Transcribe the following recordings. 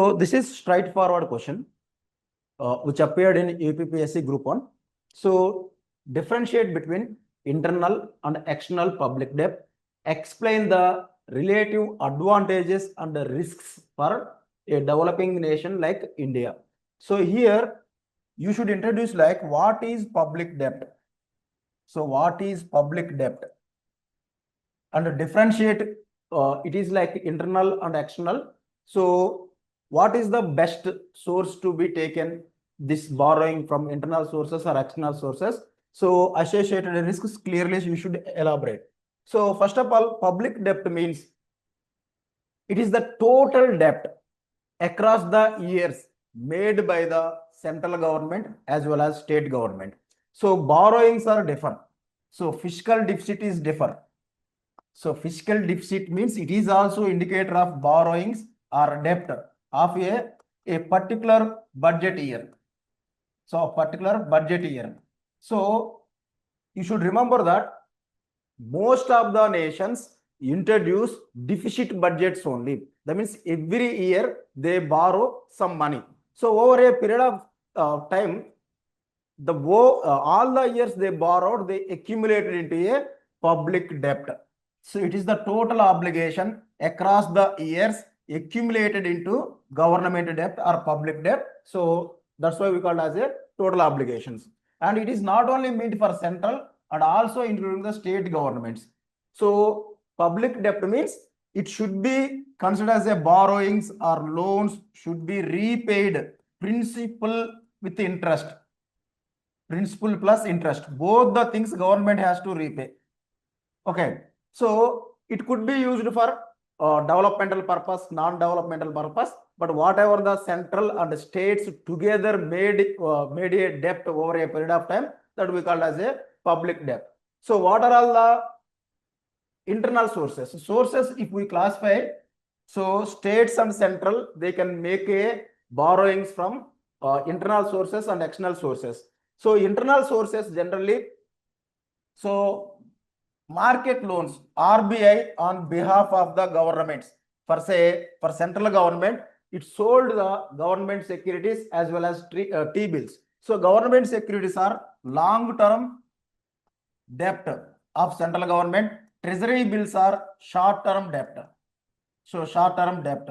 So this is straightforward question which appeared in UPSC Group 1. So differentiate between internal and external public debt. Explain the relative advantages and the risks for a developing nation like India. So here you should introduce like what is public debt. So what is public debt? And differentiate it is like internal and external. So what is the best source to be taken, this borrowing from internal sources or external sources? So associated risks clearly you should elaborate. So first of all, public debt means it is the total debt across the years made by the central government as well as state government. So borrowings are different. So fiscal deficit is different. So fiscal deficit means it is also indicator of borrowings or debt of a particular budget year. So a particular budget year. So you should remember that most of the nations introduce deficit budgets only. That means every year they borrow some money. So over a period of time, all the years they borrowed, they accumulated into a public debt. So it is the total obligation across the years accumulated into government debt or public debt. So that's why we call it as a total obligations. And it is not only meant for central and also including the state governments. So public debt means it should be considered as a borrowings or loans should be repaid principal with interest. Principal plus interest. Both the things government has to repay. Okay. So it could be used for developmental purpose, non-developmental purpose, but whatever the central and states together made a debt over a period of time, that we call as a public debt. So what are all the internal sources? Sources, if we classify, so states and central, they can make a borrowings from internal sources and external sources. So internal sources generally, so market loans, RBI on behalf of the governments, for central government, it sold the government securities as well as T-bills. So government securities are long-term debt of central government. Treasury bills are short-term debt. So short-term debt.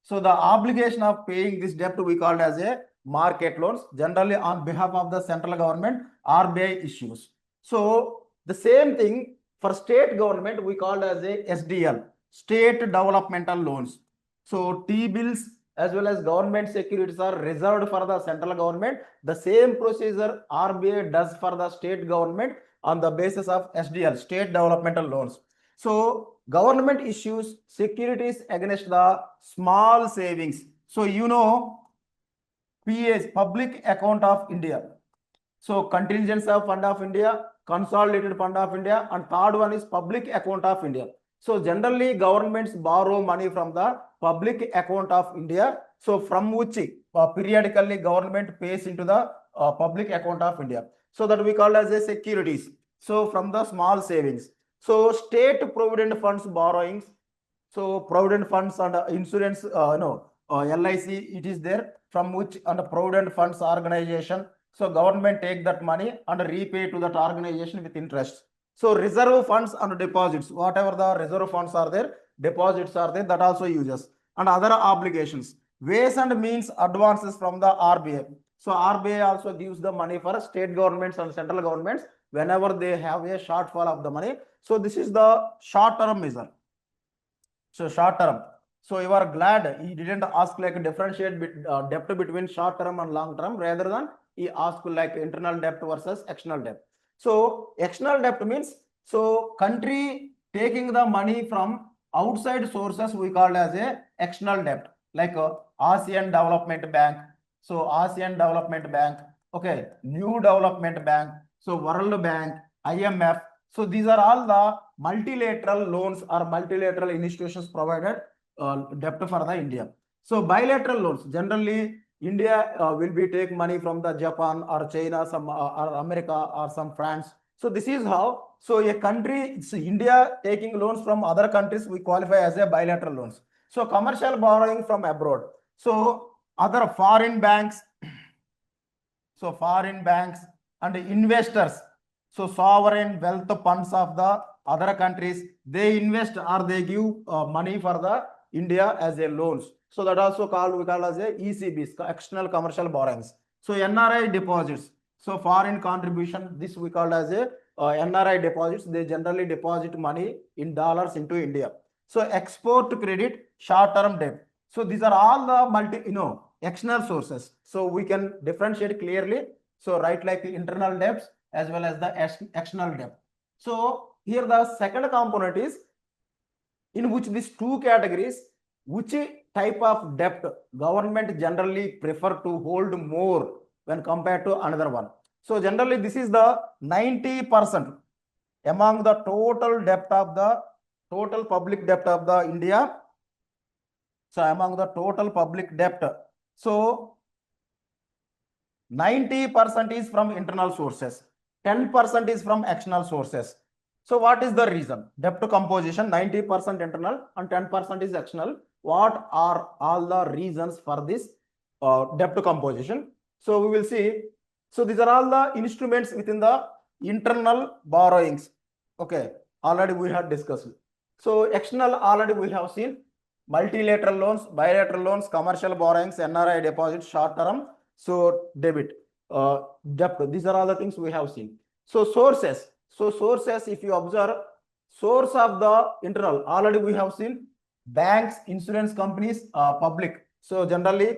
So the obligation of paying this debt we called as a market loans, generally on behalf of the central government, RBI issues. So the same thing for state government, we called as a SDL, state developmental loans. So T-bills as well as government securities are reserved for the central government. The same procedure RBI does for the state government on the basis of SDL, state developmental loans. So government issues securities against the small savings. So you know, PAs, Public Account of India. So contingent fund of India, consolidated fund of India, and third one is public account of India. So generally governments borrow money from the public account of India. So from which periodically government pays into the public account of India. So that we call as a securities. So from the small savings. So state provident funds borrowings. So provident funds and insurance, LIC, it is there from which and provident funds organization. So government take that money and repay to that organization with interest. So reserve funds and deposits, whatever the reserve funds are there, deposits are there, that also uses. And other obligations, ways and means advances from the RBI. So RBI also gives the money for state governments and central governments whenever they have a shortfall of the money. So this is the short-term measure. So short-term. So you are glad he didn't ask like differentiate debt between short-term and long-term, rather than he asked like internal debt versus external debt. So external debt means, so country taking the money from outside sources we call as a external debt, like ASEAN Development Bank. So ASEAN Development Bank, okay, New Development Bank, so World Bank, IMF. So these are all the multilateral loans or multilateral institutions provided debt for the India. So bilateral loans, generally India will be take money from the Japan or China, some or America or some France. So this is how, so a country, it's India taking loans from other countries, we qualify as a bilateral loans. So commercial borrowing from abroad. So other foreign banks, so foreign banks and investors, so sovereign wealth funds of the other countries, they invest or they give money for the India as a loans. So that also we call as a ECBs, external commercial borrowings. So NRI deposits, so foreign contribution, this we call as a NRI deposits. They generally deposit money in dollars into India. So export credit, short-term debt. So these are all the external sources. So we can differentiate clearly. So right, like internal debts as well as the external debt. So here the second component is in which these two categories, which type of debt government generally prefer to hold more when compared to another one. So generally this is the 90% among the total debt of the total public debt of the India. So among the total public debt, so 90% is from internal sources, 10% is from external sources. So what is the reason? Debt composition 90% internal and 10% is external. What are all the reasons for this debt composition? So we will see. So these are all the instruments within the internal borrowings. Okay, already we have discussed. So external already we have seen. Multilateral loans, bilateral loans, commercial borrowings, NRI deposits, short term, so debit, debt. These are all the things we have seen. So sources. So sources, if you observe, source of the internal already we have seen. Banks, insurance companies, public. So generally,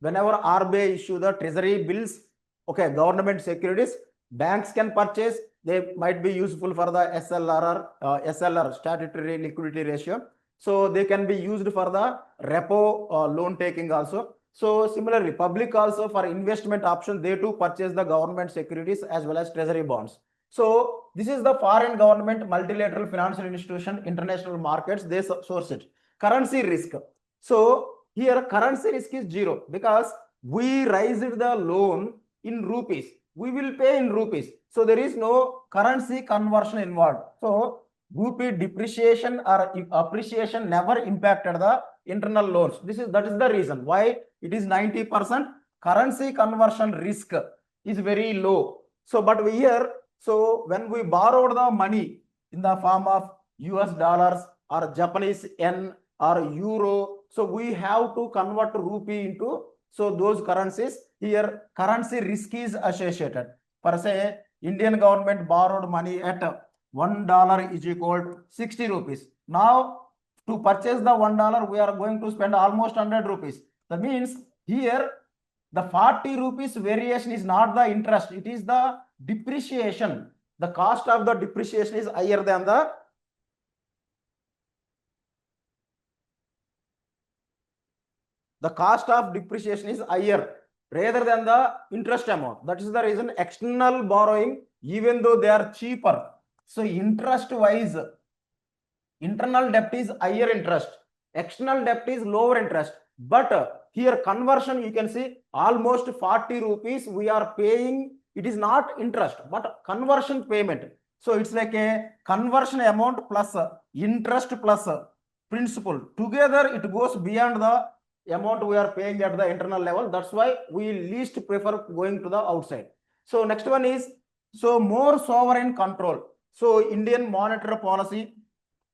whenever RBI issue the treasury bills, okay, government securities, banks can purchase. They might be useful for the SLR, SLR, statutory liquidity ratio. So they can be used for the repo loan taking also. So similarly, public also for investment option, they too purchase the government securities as well as treasury bonds. So this is the foreign government, multilateral financial institution, international markets, they source it. Currency risk. So here currency risk is zero because we raised the loan in rupees. We will pay in rupees. So there is no currency conversion involved. So rupee depreciation or appreciation never impacted the internal loans. That is the reason why it is 90%. Currency conversion risk is very low. So but here, so when we borrowed the money in the form of US dollars or Japanese yen or euro, so we have to convert rupee into so those currencies. Here currency risk is associated. Per se, Indian government borrowed money at $1 is equal to 60 rupees. Now to purchase the $1, we are going to spend almost 100 rupees. That means here the 40 rupees variation is not the interest, it is the depreciation. The cost of the depreciation is higher than the cost of depreciation is higher rather than the interest amount. That is the reason external borrowing, even though they are cheaper, so interest wise, internal debt is higher interest, external debt is lower interest. But here conversion, you can see almost 40 rupees we are paying. It is not interest, but conversion payment. So it's like a conversion amount plus interest plus principal. Together it goes beyond the amount we are paying at the internal level. That's why we least prefer going to the outside. So next one is, so more sovereign control. So Indian monetary policy,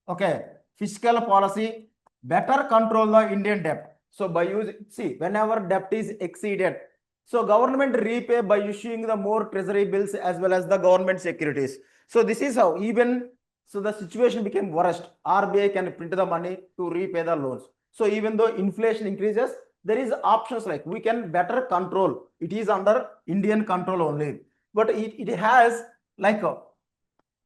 okay, fiscal policy, better control the Indian debt. So by using, see, whenever debt is exceeded, so government repay by issuing the more treasury bills as well as the government securities. So this is how even, so the situation became worst. RBI can print the money to repay the loans. So even though inflation increases, there is options like we can better control. It is under Indian control only, but it has like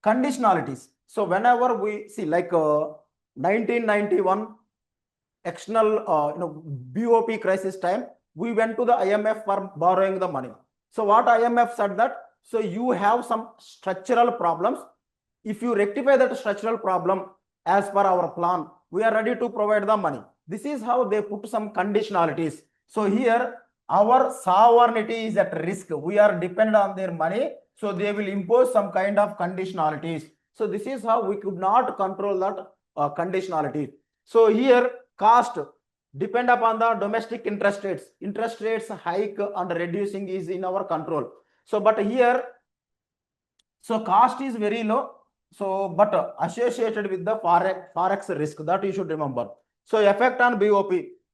conditionalities. So whenever we see like 1991 external BOP crisis time, we went to the IMF for borrowing the money. So what IMF said that, so you have some structural problems. If you rectify that structural problem as per our plan, we are ready to provide the money. This is how they put some conditionalities. So here our sovereignty is at risk. We are dependent on their money. So they will impose some kind of conditionalities. So this is how we could not control that conditionality. So here cost, depend upon the domestic interest rates. Interest rates hike and reducing is in our control. So, but here, so cost is very low. So, but associated with the forex risk, that you should remember. So, effect on BOP,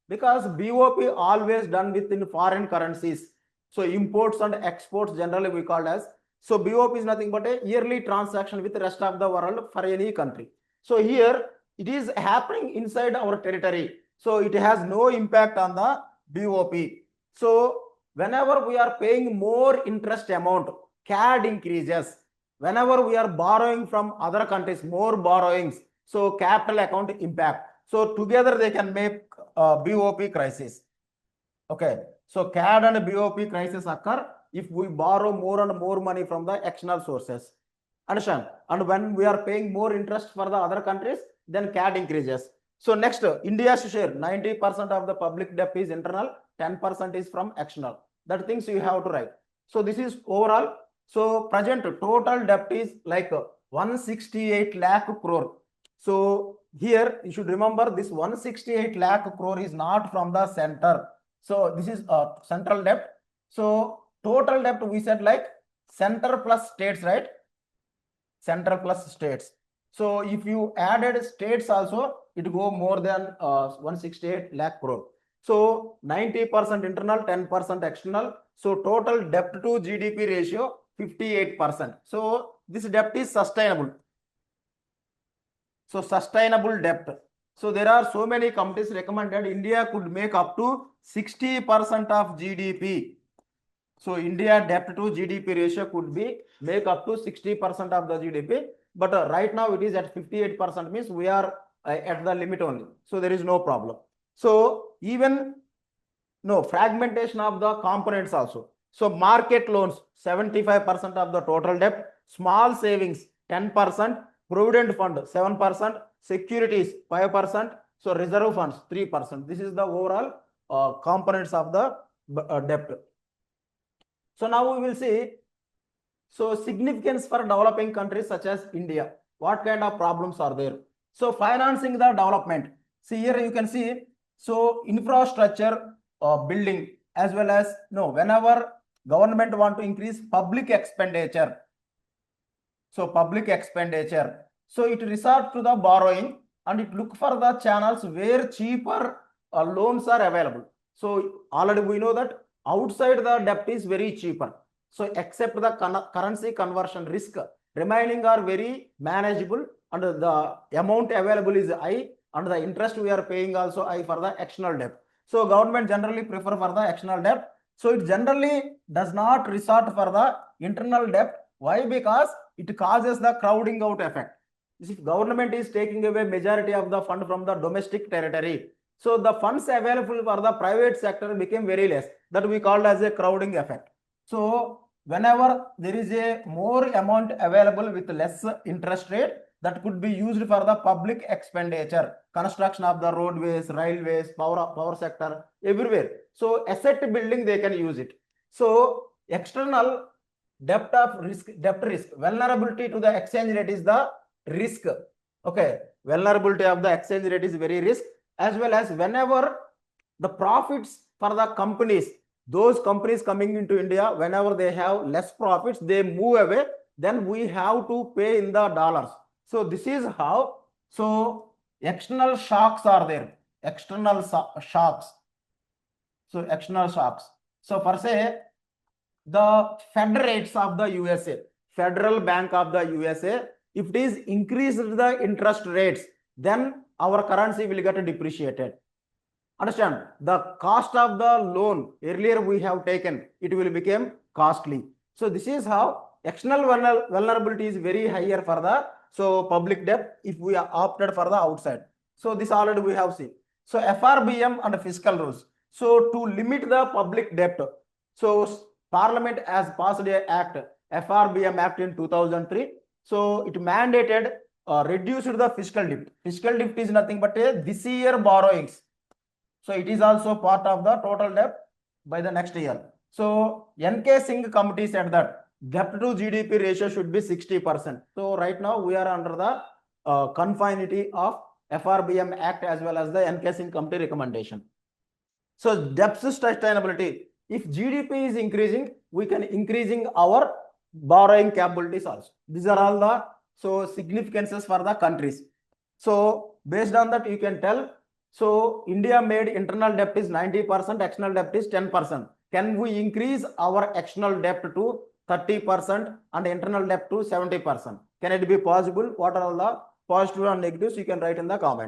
because BOP always done within foreign currencies. So, imports and exports generally we call as. So, BOP is nothing but a yearly transaction with the rest of the world for any country. So, here it is happening inside our territory. So, it has no impact on the BOP. So, whenever we are paying more interest amount, CAD increases. Whenever we are borrowing from other countries, more borrowings, so capital account impact. So together they can make BOP crisis. Okay, so CAD and BOP crisis occur if we borrow more and more money from the external sources. Understand? And when we are paying more interest for the other countries, then CAD increases. So next, India's share, 90% of the public debt is internal, 10% is from external. That things you have to write. So this is overall. So present total debt is like 168 lakh crore. So here you should remember this 168 lakh crore is not from the center. So this is central debt. So total debt we said like center plus states, right? Center plus states. So if you added states also, it go more than 168 lakh crore. So 90% internal, 10% external. So total debt to GDP ratio 58%. So this debt is sustainable. So sustainable debt. So there are so many companies recommended India could make up to 60% of GDP. So India debt to GDP ratio could be make up to 60% of the GDP. But right now it is at 58%, means we are at the limit only. So there is no problem. So even no fragmentation of the components also. So market loans 75% of the total debt, small savings 10%, provident fund 7%, securities 5%, so reserve funds 3%. This is the overall components of the debt. So now we will see, so significance for developing countries such as India. What kind of problems are there? So financing the development. See here you can see, so infrastructure building, as well as whenever government want to increase public expenditure. So public expenditure. So it resort to the borrowing and it look for the channels where cheaper loans are available. So already we know that outside the debt is very cheaper. So except the currency conversion risk, remaining are very manageable and the amount available is high and the interest we are paying also high for the external debt. So government generally prefer for the external debt. So it generally does not resort for the internal debt. Why? Because it causes the crowding out effect. If government is taking away majority of the fund from the domestic territory, so the funds available for the private sector became very less. That we call as a crowding effect. So whenever there is a more amount available with less interest rate, that could be used for the public expenditure, construction of the roadways, railways, power sector, everywhere. So asset building, they can use it. So external debt risk, vulnerability to the exchange rate is the risk. Okay, vulnerability of the exchange rate is very risk, as well as whenever the profits for the companies, those companies coming into India, whenever they have less profits, they move away, then we have to pay in the dollars. So this is how, so external shocks are there, external shocks. So external shocks. So for say, the Fed rates of the USA, Federal Bank of the USA, if it is increased the interest rates, then our currency will get depreciated. Understand? The cost of the loan earlier we have taken, it will become costly. So this is how external vulnerability is very higher for the public debt if we are opted for the outside. So this already we have seen. So FRBM and fiscal rules. So to limit the public debt, so Parliament has passed a act, FRBM Act in 2003. So it mandated reduced the fiscal debt. Fiscal debt is nothing but a this year borrowings. So it is also part of the total debt by the next year. So NK Singh committee said that debt to GDP ratio should be 60%. So right now we are under the confinity of FRBM Act as well as the NK Singh committee recommendation. So debt sustainability. If GDP is increasing, we can increasing our borrowing capabilities also. These are all the significances for the countries. So based on that, you can tell. So India made internal debt is 90%, external debt is 10%. Can we increase our external debt to 30% and internal debt to 70%? Can it be possible? What are all the positive and negatives? You can write in the comment.